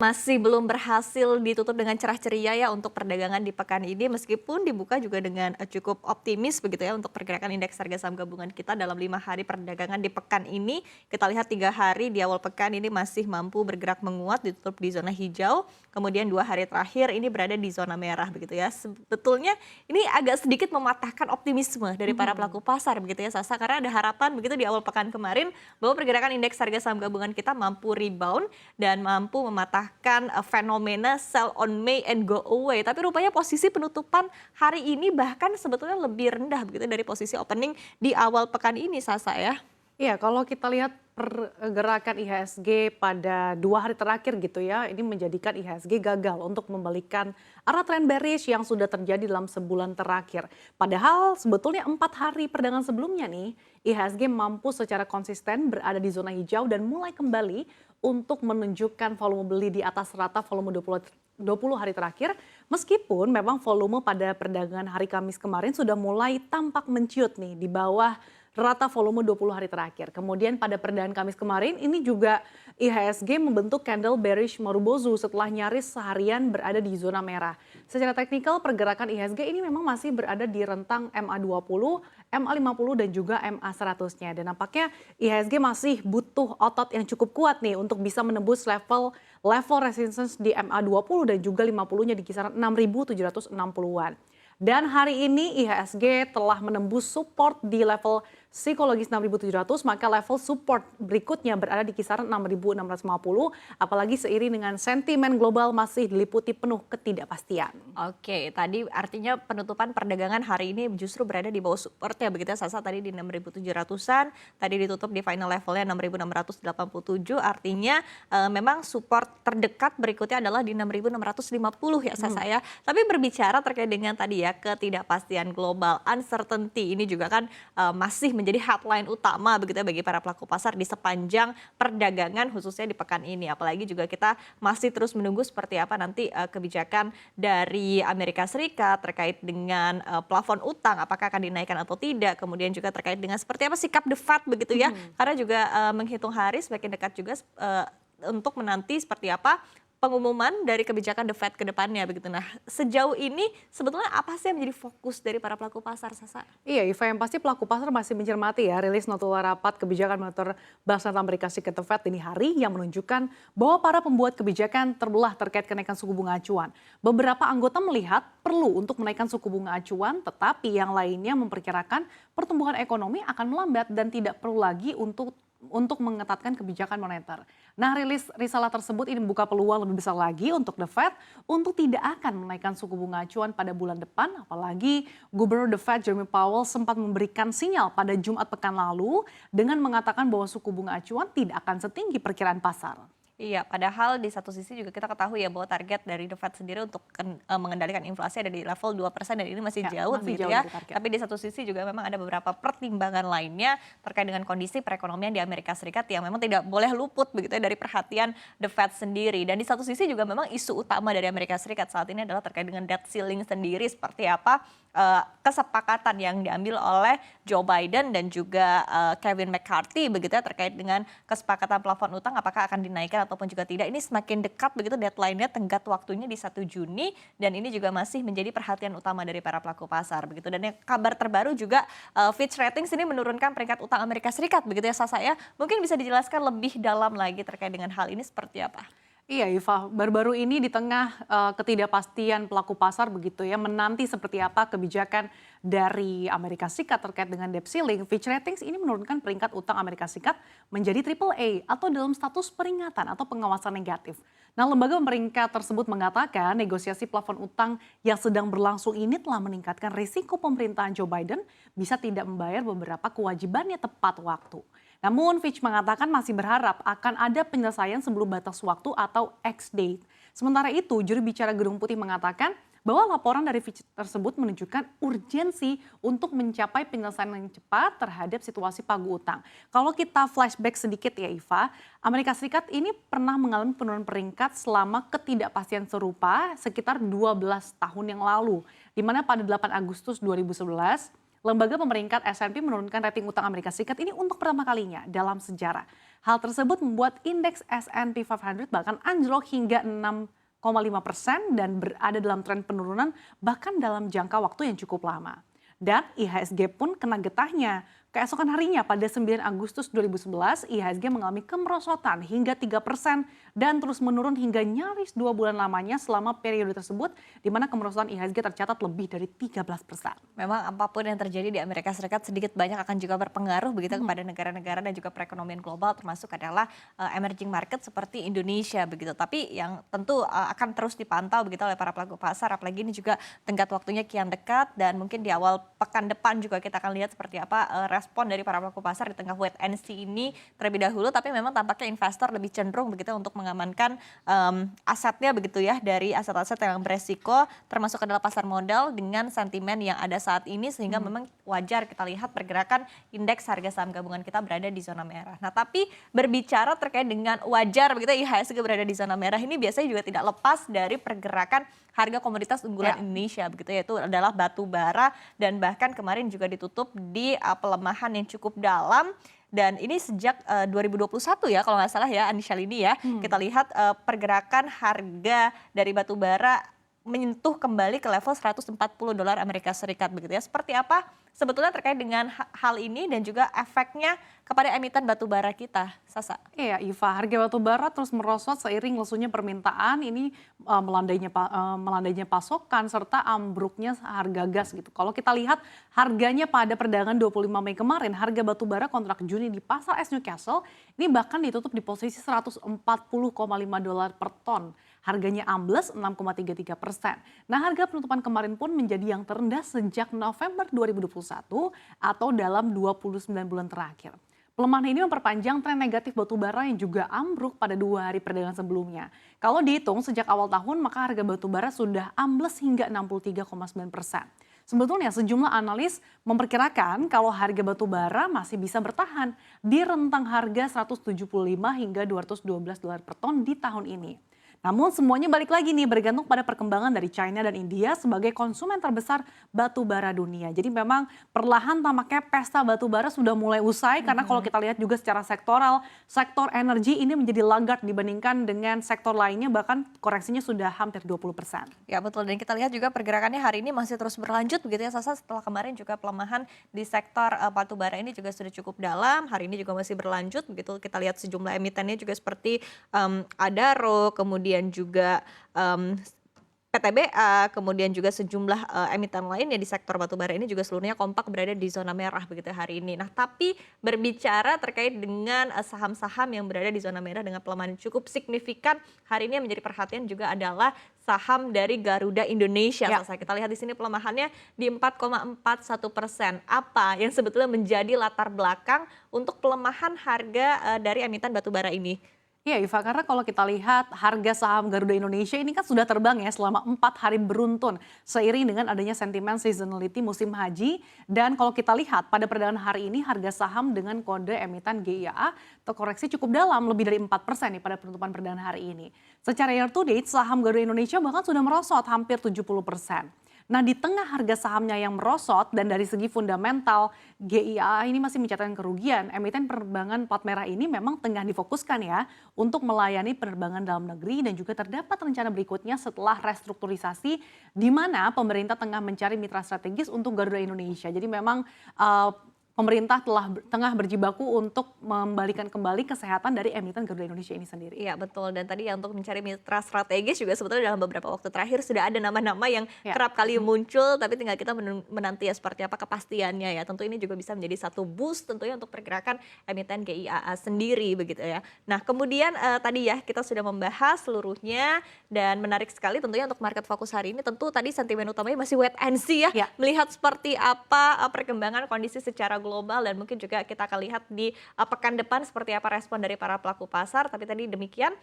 Masih belum berhasil ditutup dengan cerah ceria ya untuk perdagangan di pekan ini meskipun dibuka juga dengan cukup optimis begitu ya untuk pergerakan indeks harga saham gabungan kita dalam 5 hari perdagangan di pekan ini. Kita lihat 3 hari di awal pekan ini masih mampu bergerak menguat ditutup di zona hijau. Kemudian 2 hari terakhir ini berada di zona merah begitu ya. Sebetulnya ini agak sedikit mematahkan optimisme dari para pelaku pasar begitu ya Sasa, karena ada harapan begitu di awal pekan kemarin bahwa pergerakan indeks harga saham gabungan kita mampu rebound dan mampu mematahkan fenomena sell on May and go away. Tapi rupanya posisi penutupan hari ini bahkan sebetulnya lebih rendah begitu dari posisi opening di awal pekan ini Sasa ya. Iya, kalau kita lihat pergerakan IHSG pada 2 hari terakhir gitu ya, ini menjadikan IHSG gagal untuk membalikan arah tren bearish yang sudah terjadi dalam sebulan terakhir. Padahal sebetulnya 4 hari perdagangan sebelumnya nih, IHSG mampu secara konsisten berada di zona hijau dan mulai kembali untuk menunjukkan volume beli di atas rata volume 20 hari terakhir, meskipun memang volume pada perdagangan hari Kamis kemarin sudah mulai tampak menciut nih di bawah rata volume 20 hari terakhir. Kemudian pada perdagangan Kamis kemarin ini juga IHSG membentuk candle bearish Marubozu setelah nyaris seharian berada di zona merah. Secara teknikal pergerakan IHSG ini memang masih berada di rentang MA20, MA50 dan juga MA100-nya. Dan nampaknya IHSG masih butuh otot yang cukup kuat nih untuk bisa menembus level resistance di MA20 dan juga 50-nya di kisaran 6.760-an. Dan hari ini IHSG telah menembus support di level psikologis 6.700, maka level support berikutnya berada di kisaran 6.650, apalagi seiring dengan sentimen global masih diliputi penuh ketidakpastian. Oke, tadi artinya penutupan perdagangan hari ini justru berada di bawah support ya begitu ya Sasa, tadi di 6.700-an, tadi ditutup di final levelnya 6.687, artinya memang support terdekat berikutnya adalah di 6.650 ya Sasa ya. Tapi berbicara terkait dengan tadi ya ketidakpastian global, uncertainty ini juga kan masih menjadi headline utama begitu ya bagi para pelaku pasar di sepanjang perdagangan khususnya di pekan ini. Apalagi juga kita masih terus menunggu seperti apa nanti kebijakan dari Amerika Serikat terkait dengan plafon utang apakah akan dinaikkan atau tidak. Kemudian juga terkait dengan seperti apa sikap The Fed begitu ya. Karena juga menghitung hari semakin dekat juga untuk menanti seperti apa pengumuman dari kebijakan The Fed ke depannya begitu. Nah, sejauh ini sebetulnya apa sih yang menjadi fokus dari para pelaku pasar, Sasa? Iya, Iva, yang pasti pelaku pasar masih mencermati ya rilis nota rapat kebijakan moneter Bank Sentral Amerika Serikat The Fed ini hari yang menunjukkan bahwa para pembuat kebijakan terbelah terkait kenaikan suku bunga acuan. Beberapa anggota melihat perlu untuk menaikkan suku bunga acuan, tetapi yang lainnya memperkirakan pertumbuhan ekonomi akan melambat dan tidak perlu lagi untuk mengetatkan kebijakan moneter. Nah, rilis risalah tersebut ini membuka peluang lebih besar lagi untuk The Fed untuk tidak akan menaikkan suku bunga acuan pada bulan depan, apalagi Gubernur The Fed Jerome Powell sempat memberikan sinyal pada Jumat pekan lalu dengan mengatakan bahwa suku bunga acuan tidak akan setinggi perkiraan pasar. Iya, padahal di satu sisi juga kita ketahui ya bahwa target dari The Fed sendiri untuk mengendalikan inflasi ada di level 2% dan ini masih Ya, jauh masih begitu jauh ya. dari target. Tapi di satu sisi juga memang ada beberapa pertimbangan lainnya terkait dengan kondisi perekonomian di Amerika Serikat yang memang tidak boleh luput begitu ya dari perhatian The Fed sendiri. Dan di satu sisi juga memang isu utama dari Amerika Serikat saat ini adalah terkait dengan debt ceiling sendiri seperti apa kesepakatan yang diambil oleh Joe Biden dan juga Kevin McCarthy begitu ya terkait dengan kesepakatan plafon utang apakah akan dinaikkan ataupun juga tidak. Ini semakin dekat begitu deadline-nya, tenggat waktunya di 1 Juni dan ini juga masih menjadi perhatian utama dari para pelaku pasar begitu. Dan yang kabar terbaru juga Fitch Ratings ini menurunkan peringkat utang Amerika Serikat begitu ya Sasa ya. Mungkin bisa dijelaskan lebih dalam lagi terkait dengan hal ini seperti apa? Iya, Iva, baru-baru ini di tengah ketidakpastian pelaku pasar begitu ya, menanti seperti apa kebijakan dari Amerika Serikat terkait dengan debt ceiling, Fitch Ratings ini menurunkan peringkat utang Amerika Serikat menjadi AAA atau dalam status peringatan atau pengawasan negatif. Nah, lembaga pemeringkat tersebut mengatakan negosiasi plafon utang yang sedang berlangsung ini telah meningkatkan risiko pemerintahan Joe Biden bisa tidak membayar beberapa kewajibannya tepat waktu. Namun Fitch mengatakan masih berharap akan ada penyelesaian sebelum batas waktu atau X-date. Sementara itu, juru bicara Gedung Putih mengatakan bahwa laporan dari Fitch tersebut menunjukkan urgensi untuk mencapai penyelesaian yang cepat terhadap situasi pagu utang. Kalau kita flashback sedikit ya Iva, Amerika Serikat ini pernah mengalami penurunan peringkat selama ketidakpastian serupa sekitar 12 tahun yang lalu. Di mana pada 8 Agustus 2011, lembaga pemeringkat S&P menurunkan rating utang Amerika Serikat ini untuk pertama kalinya dalam sejarah. Hal tersebut membuat indeks S&P 500 bahkan anjlok hingga 6,5% dan berada dalam tren penurunan bahkan dalam jangka waktu yang cukup lama. Dan IHSG pun kena getahnya. Keesokan harinya pada 9 Agustus 2011, IHSG mengalami kemerosotan hingga 3% dan terus menurun hingga nyaris 2 bulan lamanya selama periode tersebut, di mana kemerosotan IHSG tercatat lebih dari 13%. Memang apapun yang terjadi di Amerika Serikat sedikit banyak akan juga berpengaruh begitu kepada negara-negara dan juga perekonomian global, termasuk adalah emerging market seperti Indonesia begitu. Tapi yang tentu akan terus dipantau begitu oleh para pelaku pasar, apalagi ini juga tenggat waktunya kian dekat dan mungkin di awal pekan depan juga kita akan lihat seperti apa respon dari para pelaku pasar di tengah wait and see ini terlebih dahulu. Tapi memang tampaknya investor lebih cenderung begitu untuk mengamankan asetnya begitu ya dari aset-aset yang beresiko, termasuk adalah pasar modal dengan sentimen yang ada saat ini, sehingga memang wajar kita lihat pergerakan indeks harga saham gabungan kita berada di zona merah. Nah, tapi berbicara terkait dengan wajar begitu IHSG berada di zona merah ini biasanya juga tidak lepas dari pergerakan harga komoditas unggulan Indonesia begitu, yaitu adalah batu bara, dan bahkan kemarin juga ditutup di pelemahan yang cukup dalam. Dan ini sejak 2021 ya kalau nggak salah ya Anishal ini ya, kita lihat pergerakan harga dari batu bara menyentuh kembali ke level 140 dolar Amerika Serikat begitu ya. Seperti apa sebetulnya terkait dengan hal ini dan juga efeknya kepada emiten batu bara kita, Sasa? Iya, Iva, harga batu bara terus merosot seiring lesunya permintaan, ini melandainya pasokan serta ambruknya harga gas gitu. Kalau kita lihat harganya pada perdagangan 25 Mei kemarin, harga batu bara kontrak Juni di pasar es Newcastle ini bahkan ditutup di posisi 140,5 dolar per ton. Harganya ambles 6,33%. Nah, harga penutupan kemarin pun menjadi yang terendah sejak November 2021 atau dalam 29 bulan terakhir. Pelemahan ini memperpanjang tren negatif batu bara yang juga ambruk pada 2 hari perdagangan sebelumnya. Kalau dihitung sejak awal tahun, maka harga batu bara sudah ambles hingga 63,9%. Sebetulnya sejumlah analis memperkirakan kalau harga batu bara masih bisa bertahan di rentang harga 175 hingga 212 dolar per ton di tahun ini. Namun semuanya balik lagi nih bergantung pada perkembangan dari China dan India sebagai konsumen terbesar batu bara dunia. Jadi memang perlahan tampaknya pesta batu bara sudah mulai usai karena kalau kita lihat juga secara sektoral, sektor energi ini menjadi laggard dibandingkan dengan sektor lainnya, bahkan koreksinya sudah hampir 20%. Ya betul, dan kita lihat juga pergerakannya hari ini masih terus berlanjut begitu ya Sasa, setelah kemarin juga pelemahan di sektor batu bara ini juga sudah cukup dalam, hari ini juga masih berlanjut begitu. Kita lihat sejumlah emitennya juga seperti Adaro, kemudian juga PTBA, kemudian juga sejumlah emiten lainnya di sektor batubara ini juga seluruhnya kompak berada di zona merah begitu hari ini. Nah, tapi berbicara terkait dengan saham-saham yang berada di zona merah dengan pelemahan cukup signifikan, hari ini yang menjadi perhatian juga adalah saham dari Garuda Indonesia. Sasa, kita lihat di sini pelemahannya di 4,41%. Apa yang sebetulnya menjadi latar belakang untuk pelemahan harga dari emiten batubara ini? Iya Iva, karena kalau kita lihat harga saham Garuda Indonesia ini kan sudah terbang ya selama 4 hari beruntun seiring dengan adanya sentimen seasonality musim haji. Dan kalau kita lihat pada perdagangan hari ini harga saham dengan kode emiten GIAA terkoreksi cukup dalam, lebih dari 4% nih pada penutupan perdagangan hari ini. Secara year to date saham Garuda Indonesia bahkan sudah merosot hampir 70%. Nah, di tengah harga sahamnya yang merosot dan dari segi fundamental GIAA ini masih mencatatkan kerugian, emiten penerbangan plat merah ini memang tengah difokuskan ya untuk melayani penerbangan dalam negeri dan juga terdapat rencana berikutnya setelah restrukturisasi di mana pemerintah tengah mencari mitra strategis untuk Garuda Indonesia. Jadi memang pemerintah tengah berjibaku untuk membalikan kembali kesehatan dari emiten Garuda Indonesia ini sendiri. Iya betul, dan tadi ya untuk mencari mitra strategis juga sebetulnya dalam beberapa waktu terakhir sudah ada nama-nama yang kerap kali muncul, tapi tinggal kita menanti ya seperti apa kepastiannya ya. Tentu ini juga bisa menjadi satu boost tentunya untuk pergerakan emiten GIAA sendiri begitu ya. Nah kemudian tadi ya kita sudah membahas seluruhnya dan menarik sekali tentunya untuk market fokus hari ini. Tentu tadi sentimen utamanya masih wait and see ya. Melihat seperti apa perkembangan kondisi secara global dan mungkin juga kita akan lihat di pekan depan seperti apa respon dari para pelaku pasar. Tapi tadi demikian